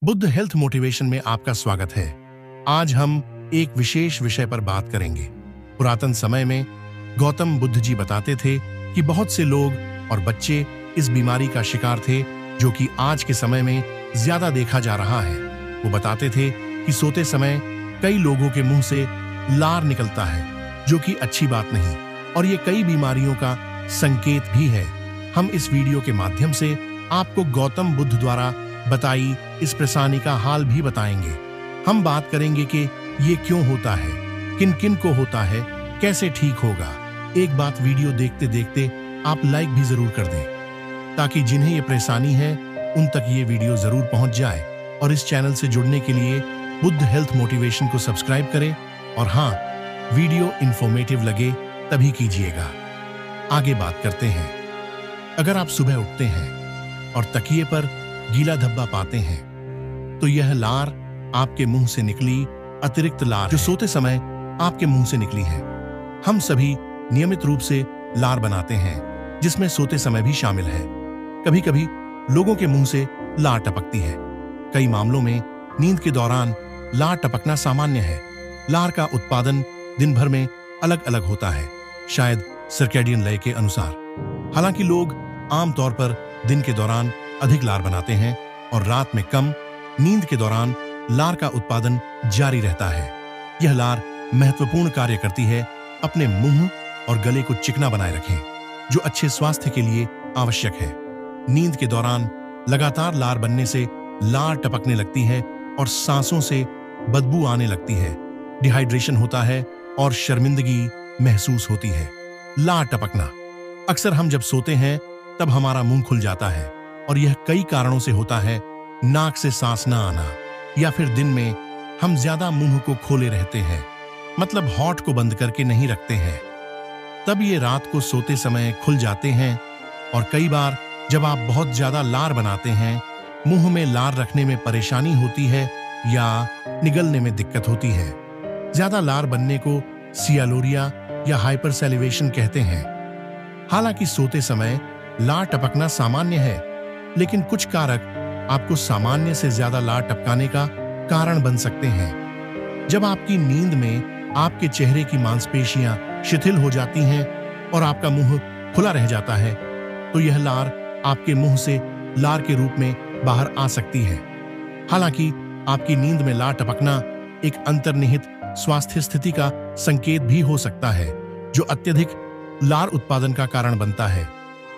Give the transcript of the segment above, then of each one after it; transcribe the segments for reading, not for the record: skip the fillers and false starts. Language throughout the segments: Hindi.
बुद्ध हेल्थ मोटिवेशन में आपका स्वागत है। आज हम एक विशेष विषय पर बात करेंगे। पुरातन समय में गौतम बुद्ध जी बताते थे कि बहुत से लोग और बच्चे इस बीमारी का शिकार थे जो कि आज के समय में ज्यादा देखा जा रहा है। वो बताते थे कि सोते समय कई लोगों के मुंह से लार निकलता है जो कि अच्छी बात नहीं, और ये कई बीमारियों का संकेत भी है। हम इस वीडियो के माध्यम से आपको गौतम बुद्ध द्वारा बताई इस परेशानी का हाल भी बताएंगे। हम बात करेंगे कि ये क्यों होता है, किन किन को होता है, कैसे ठीक होगा। एक बात, वीडियो देखते देखते आप लाइक भी जरूर कर दें ताकि जिन्हें ये परेशानी है उन तक ये वीडियो जरूर पहुंच जाए। और इस चैनल से जुड़ने के लिए बुद्ध हेल्थ मोटिवेशन को सब्सक्राइब करें, और हाँ, वीडियो इंफॉर्मेटिव लगे तभी कीजिएगा। आगे बात करते हैं। अगर आप सुबह उठते हैं और तकिए पर गीला धब्बा पाते हैं तो यह लार आपके मुंह से निकली अतिरिक्त लार जो सोते समय आपके मुंह से निकली है। हम सभी नियमित रूप से लार बनाते हैं जिसमें सोते समय भी शामिल है। कभी कभी लोगों के मुंह से लार टपकती है। कई मामलों में नींद के दौरान लार टपकना सामान्य है। लार का उत्पादन दिन भर में अलग अलग होता है, शायद सर्कैडियन लय के अनुसार। हालांकि लोग आमतौर पर दिन के दौरान अधिक लार बनाते हैं और रात में कम। नींद के दौरान लार का उत्पादन जारी रहता है। यह लार महत्वपूर्ण कार्य करती है। अपने मुंह और गले को चिकना बनाए रखें, जो अच्छे स्वास्थ्य के लिए आवश्यक है। नींद के दौरान लगातार लार बनने से लार टपकने लगती है और सांसों से बदबू आने लगती है। डिहाइड्रेशन होता है और शर्मिंदगी महसूस होती है। लार टपकना अक्सर हम जब सोते हैं तब हमारा मुंह खुल जाता है, और यह कई कारणों से होता है। नाक से सांस न आना, या फिर दिन में हम ज्यादा मुंह को खोले रहते हैं, मतलब हॉट को बंद करके नहीं रखते हैं, तब ये रात को सोते समय खुल जाते हैं। और कई बार जब आप बहुत ज्यादा लार बनाते हैं, मुंह में लार रखने में परेशानी होती है या निगलने में दिक्कत होती है। ज्यादा लार बनने को सियालोरिया या हाइपरसैलिवेशन कहते हैं। हालांकि सोते समय लार टपकना सामान्य है, लेकिन कुछ कारक आपको सामान्य से ज्यादा लार टपकाने का कारण बन सकते हैं। जब आपकी नींद में आपके चेहरे की मांसपेशियां शिथिल हो जाती हैं और आपका मुंह खुला रह जाता है, तो यह लार आपके मुंह से लार के रूप में बाहर आ सकती है। हालांकि आपकी नींद में लार टपकना एक अंतर्निहित स्वास्थ्य स्थिति का संकेत भी हो सकता है, जो अत्यधिक लार उत्पादन का कारण बनता है,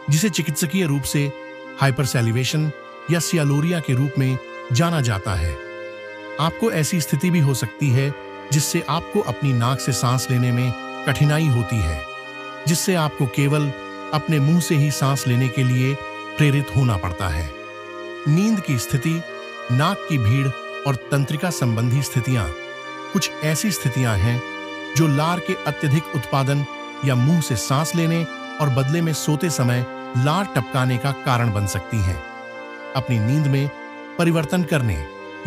जिसे चिकित्सकीय रूप से हाइपरसैलिवेशन या सियालोरिया के रूप में जाना जाता है। आपको ऐसी स्थिति भी हो सकती है जिससे आपको अपनी नाक से सांस लेने में कठिनाई होती है, जिससे आपको केवल अपने मुंह से ही सांस लेने के लिए प्रेरित होना पड़ता है। नींद की स्थिति, नाक की भीड़ और तंत्रिका संबंधी स्थितियां कुछ ऐसी स्थितियां हैं जो लार के अत्यधिक उत्पादन या मुंह से सांस लेने और बदले में सोते समय लार टपकाने का कारण बन सकती हैं। अपनी नींद में परिवर्तन करने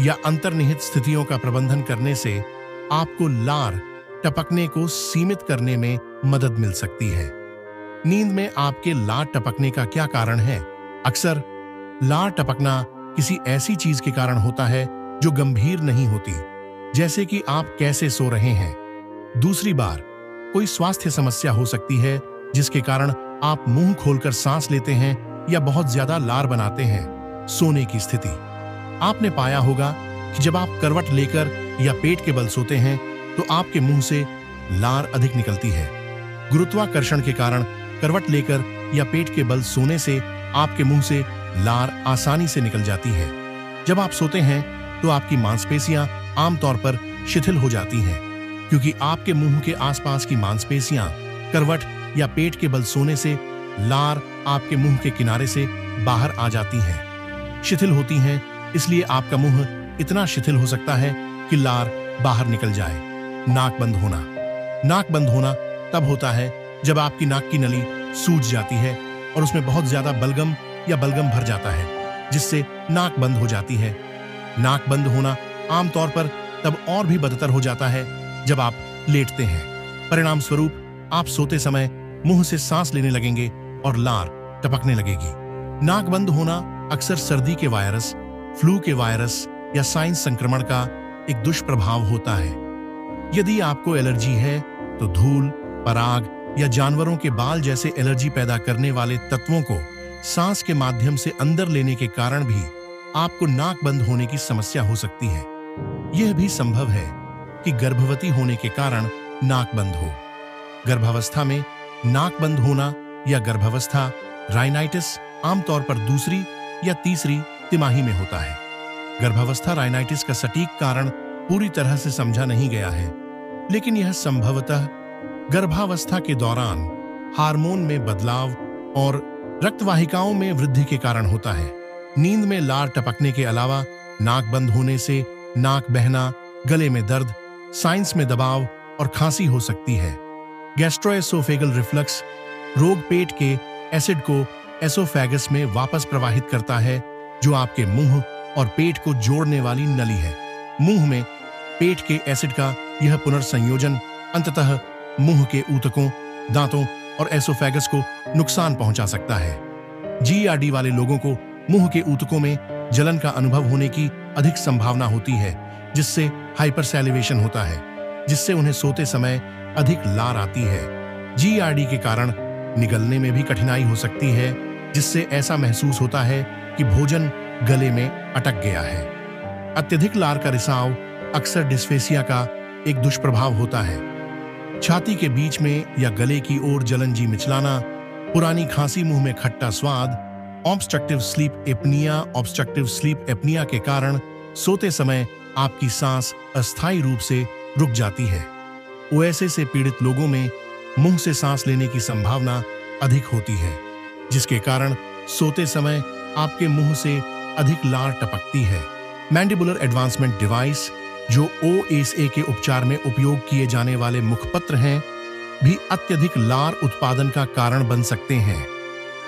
या अंतर्निहित स्थितियों का प्रबंधन करने से आपको लार टपकने को सीमित करने में मदद मिल सकती है। नींद में आपके लार टपकने का क्या कारण है? अक्सर लार टपकना किसी ऐसी चीज के कारण होता है जो गंभीर नहीं होती, जैसे कि आप कैसे सो रहे हैं। दूसरी बार कोई स्वास्थ्य समस्या हो सकती है जिसके कारण आप मुंह खोलकर सांस लेते हैं या बहुत ज्यादा लार बनाते हैं। सोने की स्थिति, आपने पाया होगा कि जब आप करवट लेकर या पेट के बल सोते हैं तो आपके मुंह से लार अधिक निकलती है। गुरुत्वाकर्षण के कारण करवट लेकर या पेट के बल सोने से आपके मुंह से लार आसानी से निकल जाती है। जब आप सोते हैं तो आपकी मांसपेशियां आमतौर पर शिथिल हो जाती हैं, क्योंकि आपके मुंह के आसपास की मांसपेशियां करवट या पेट के बल सोने से लार आपके मुंह के किनारे से बाहर आ जाती हैं, शिथिल होती हैं। इसलिए आपका मुंह इतना शिथिल हो सकता है कि लार बाहर निकल जाए। नाक बंद होना, नाक बंद होना तब होता है जब आपकी नाक की नली सूज जाती है और उसमें बहुत ज्यादा बलगम या बलगम भर जाता है, जिससे नाक बंद हो जाती है। नाक बंद होना आमतौर पर तब और भी बदतर हो जाता है जब आप लेटते हैं। परिणाम स्वरूप आप सोते समय मुंह से सांस लेने लगेंगे और लार टपकने लगेगी। नाक बंद होना अक्सर सर्दी के वायरस, फ्लू के वायरस या साइंस संक्रमण का एक दुष्प्रभाव होता है। यदि आपको एलर्जी है तो धूल, पराग या जानवरों के बाल जैसे एलर्जी पैदा करने वाले तत्वों को सांस के माध्यम से अंदर लेने के कारण भी आपको नाक बंद होने की समस्या हो सकती है। यह भी संभव है कि गर्भवती होने के कारण नाक बंद हो। गर्भावस्था में नाक बंद होना या गर्भावस्था राइनाइटिस आमतौर पर दूसरी या तीसरी तिमाही में होता है। गर्भावस्था राइनाइटिस का सटीक कारण पूरी तरह से समझा नहीं गया है, लेकिन यह संभवतः गर्भावस्था के दौरान हार्मोन में बदलाव और रक्तवाहिकाओं में वृद्धि के कारण होता है। नींद में लार टपकने के अलावा नाक बंद होने से नाक बहना, गले में दर्द, साइंस में दबाव और खांसी हो सकती है। गैस्ट्रोएसोफेगल रिफ्लक्स रोग पेट के एसिड को एसोफेगस में वापस प्रवाहित करता है, जो आपके मुंह और पेट को जोड़ने वाली नली है। मुंह में पेट के एसिड का यह पुनर्संयोजन अंततः मुंह के ऊतकों, दांतों और एसोफेगस को नुकसान पहुंचा सकता है। जीईआरडी वाले लोगों को मुंह के ऊतकों में जलन का अनुभव होने की अधिक संभावना होती है, जिससे हाइपरसैलिवेशन होता है, जिससे उन्हें सोते समय अधिक लार आती है। जीईआरडी के कारण निगलने में भी कठिनाई हो सकती है, जिससे ऐसा महसूस होता है कि भोजन गले में अटक गया है। अत्यधिक लार का रिसाव अक्सर डिस्फेसिया का एक दुष्प्रभाव होता है। छाती के बीच में या गले की ओर जलन जी मिचलाना, पुरानी खांसी, मुंह में खट्टा स्वाद, ऑब्स्ट्रक्टिव स्लीप एपनिया के कारण सोते समय आपकी सांस अस्थायी रूप से रुक जाती है। ओएसए से पीड़ित लोगों में मुंह से सांस लेने की संभावना अधिक होती है, जिसके कारण सोते समय आपके मुंह से अधिक लार टपकती है। मैंडिबुलर एडवांसमेंट डिवाइस, जो ओएसए के उपचार में उपयोग किए जाने वाले मुखपत्र हैं, भी अत्यधिक लार उत्पादन का कारण बन सकते हैं,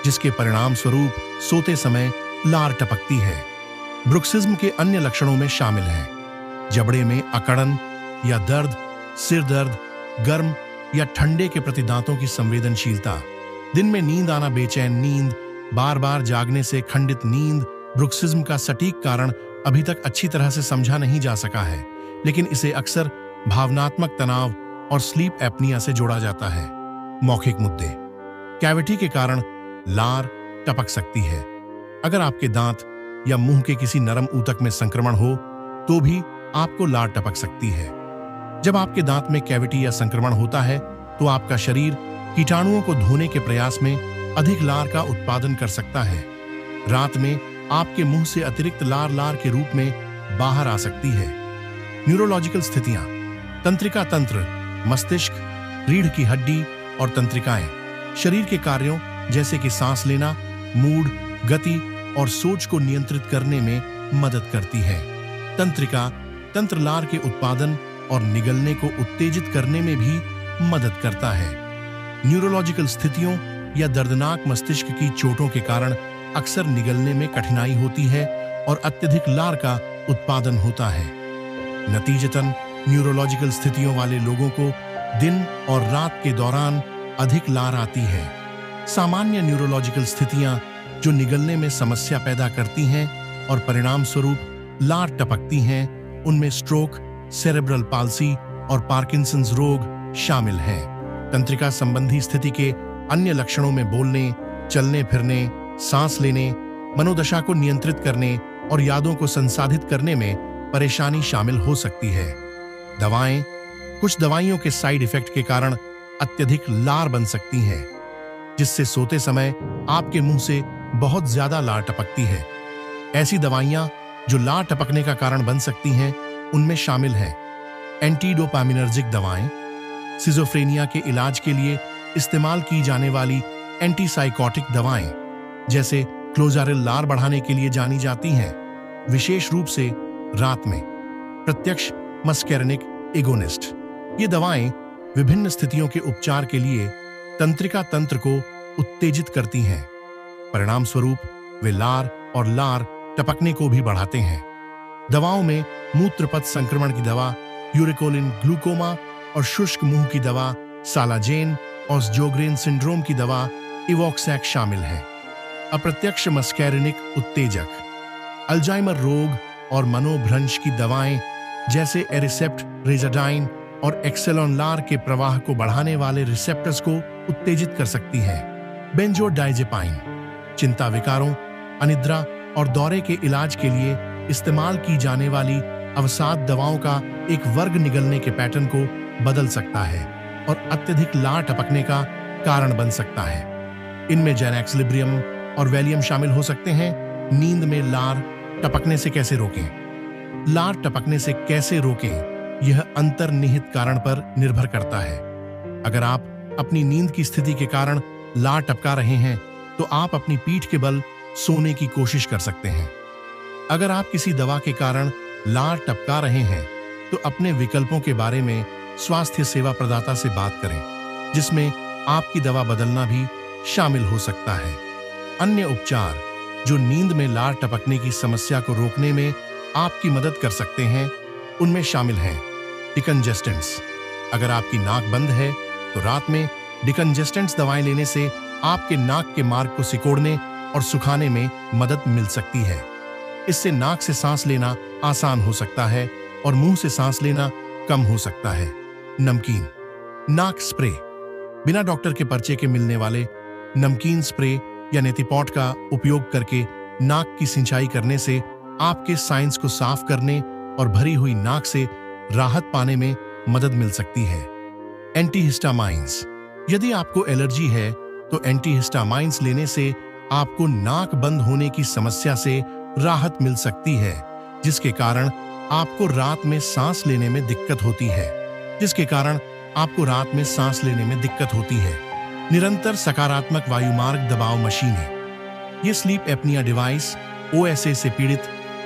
जिसके परिणाम स्वरूप सोते समय लार टपकती है। ब्रुक्सिज्म के अन्य लक्षणों में शामिल हैं जबड़े में अकड़न या दर्द, सिर दर्द, गर्म या ठंडे के प्रति दांतों की संवेदनशीलता, दिन में नींद आना, बेचैन नींद, बार बार जागने से खंडित नींद। ब्रुक्सिज्म का सटीक कारण अभी तक अच्छी तरह से समझा नहीं जा सका है, लेकिन इसे अक्सर भावनात्मक तनाव और स्लीप एपनिया से जोड़ा जाता है। मौखिक मुद्दे: कैविटी के कारण लार टपक सकती है। अगर आपके दांत या मुंह के किसी नरम ऊतक में संक्रमण हो तो भी आपको लार टपक सकती है। जब आपके दांत में कैविटी या संक्रमण होता है तो आपका शरीर कीटाणुओं को धोने के प्रयास में अधिक लार का उत्पादन कर सकता है। रात में आपके मुंह से अतिरिक्त लार के रूप में बाहर आ सकती है। न्यूरोलॉजिकल स्थितियां: तंत्रिका तंत्र, मस्तिष्क, रीढ़ की हड्डी और तंत्रिकाएं शरीर के कार्यों जैसे कि सांस लेना, मूड, गति और सोच को नियंत्रित करने में मदद करती है। तंत्रिका तंत्र लार के उत्पादन और निगलने को उत्तेजित करने में भी मदद करता है। न्यूरोलॉजिकल स्थितियों या दर्दनाक मस्तिष्क की चोटों के कारण अक्सर निगलने में कठिनाई होती है और अत्यधिक लार का उत्पादन होता है। नतीजतन न्यूरोलॉजिकल स्थितियों वाले लोगों को दिन और रात के दौरान अधिक लार आती है। सामान्य न्यूरोलॉजिकल स्थितियां जो निगलने में समस्या पैदा करती हैं और परिणाम स्वरूप लार टपकती हैं, उनमें स्ट्रोक, सेरेब्रल पाल्सी और पार्किंसंस रोग शामिल हैं। तंत्रिका संबंधी स्थिति के अन्य लक्षणों में बोलने, चलने फिरने, सांस लेने, मनोदशा को नियंत्रित करने और यादों को संसाधित करने में परेशानी शामिल हो सकती है। दवाएं: कुछ दवाइयों के साइड इफेक्ट के कारण अत्यधिक लार बन सकती हैं, जिससे सोते समय आपके मुंह से बहुत ज्यादा लार टपकती है। ऐसी दवाइयां जो लार टपकने का कारण बन सकती हैं, उनमें शामिल हैं एंटीडोपामिनर्जिक दवाएं, सिजोफ्रेनिया के इलाज के लिए इस्तेमाल की जाने वाली एंटीसाइकोटिक दवाएं जैसे क्लोजारिल लार बढ़ाने के लिए जानी जाती हैं, विशेष रूप से रात में। प्रत्यक्ष मस्कैरिनिक एगोनिस्ट: ये दवाएं विभिन्न स्थितियों के उपचार के लिए तंत्रिका तंत्र को उत्तेजित करती हैं। परिणाम स्वरूप वे लार और लार टपकने को भी बढ़ाते हैं। दवाओं में मूत्रपथ संक्रमण की दवा यूरिकोलिन ग्लूकोमा और शुष्क मुंह की दवा सालाजेन और जोग्रेन सिंड्रोम की दवा इवोक्सैक शामिल है। अप्रत्यक्ष मस्कैरिनिक उत्तेजक: अल्जाइमर रोग और मनोभ्रंश की दवाएं जैसे एरिसेप्ट, रेजाडाइन और एक्सेलॉन लार के प्रवाह को बढ़ाने वाले रिसेप्टर्स को उत्तेजित कर सकती हैं। बेंजोडाइजेपाइन चिंता विकारों, अनिद्रा और दौरे के इलाज के लिए इस्तेमाल की जाने वाली अवसाद दवाओं का एक वर्ग निगलने के पैटर्न को बदल सकता है और अत्यधिक लार टपकने का कारण बन सकता है। इनमें जेनैक्स, लिब्रियम और वैलियम शामिल हो सकते हैं। नींद में लार टपकने से कैसे रोकें? लार टपकने से कैसे रोकें, यह अंतर्निहित कारण पर निर्भर करता है। अगर आप अपनी नींद की स्थिति के कारण लार टपका रहे हैं, तो आप अपनी पीठ के बल सोने की कोशिश कर सकते हैं। अगर आप किसी दवा के कारण लार टपका रहे हैं, तो अपने विकल्पों के बारे में स्वास्थ्य सेवा प्रदाता से बात करें, जिसमें आपकी दवा बदलना भी शामिल हो सकता है। अन्य उपचार जो नींद में लार टपकने की समस्या को रोकने में आपकी मदद कर सकते हैं, उनमें शामिल हैं डिकंजेस्टेंट्स। अगर आपकी नाक बंद है, तो रात में डिकंजेस्टेंट्स दवाएं लेने से आपके नाक के मार्ग को सिकोड़ने और सुखाने में मदद मिल सकती है। इससे नाक से सांस लेना आसान हो सकता है और मुंह से सांस लेना कम हो सकता है। नमकीन नाक स्प्रे बिना डॉक्टर के पर्चे के मिलने वाले नमकीन स्प्रे या नेतिपॉट का उपयोग करके नाक की सिंचाई करने से आपके साइंस को साफ करने और भरी हुई नाक से राहत पाने में मदद मिल सकती है। एंटीहिस्टामाइंस यदि आपको एलर्जी है, तो एंटीहिस्टामाइंस लेने से आपको नाक बंद होने की समस्या से राहत मिल सकती है, जिसके कारण आपको रात में सांस लेने में दिक्कत होती है। निरंतर सकारात्मक वायुमार्ग दबाव मशीनें ये स्लीप एपनिया डिवाइस ओएसए से पीड़ित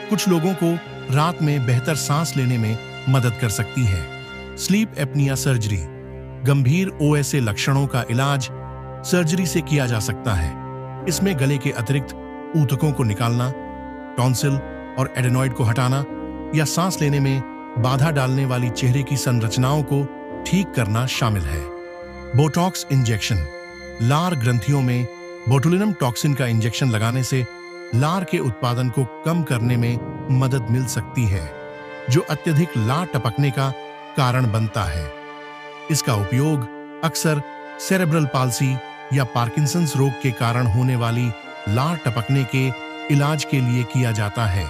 कुछ लोगों को रात में बेहतर सांस लेने में मदद कर सकती है। स्लीप एपनिया सर्जरी गंभीर ओएसए लक्षणों का इलाज सर्जरी से किया जा सकता है। इसमें गले के अतिरिक्त ऊतकों को निकालना, टॉन्सिल और एडेनॉइड को हटाना या सांस लेने में बाधा डालने वाली चेहरे की संरचनाओं को ठीक करना शामिल है। बोटॉक्स इंजेक्शन लार ग्रंथियों में बोटुलिनम टॉक्सिन का इंजेक्शन लगाने से लार के उत्पादन को कम करने में मदद मिल सकती है, जो अत्यधिक लार टपकने का कारण बनता है। इसका उपयोग अक्सर सेरेब्रल पाल्सी या पार्किंसंस रोग के कारण होने वाली लार टपकने के इलाज के लिए किया जाता है।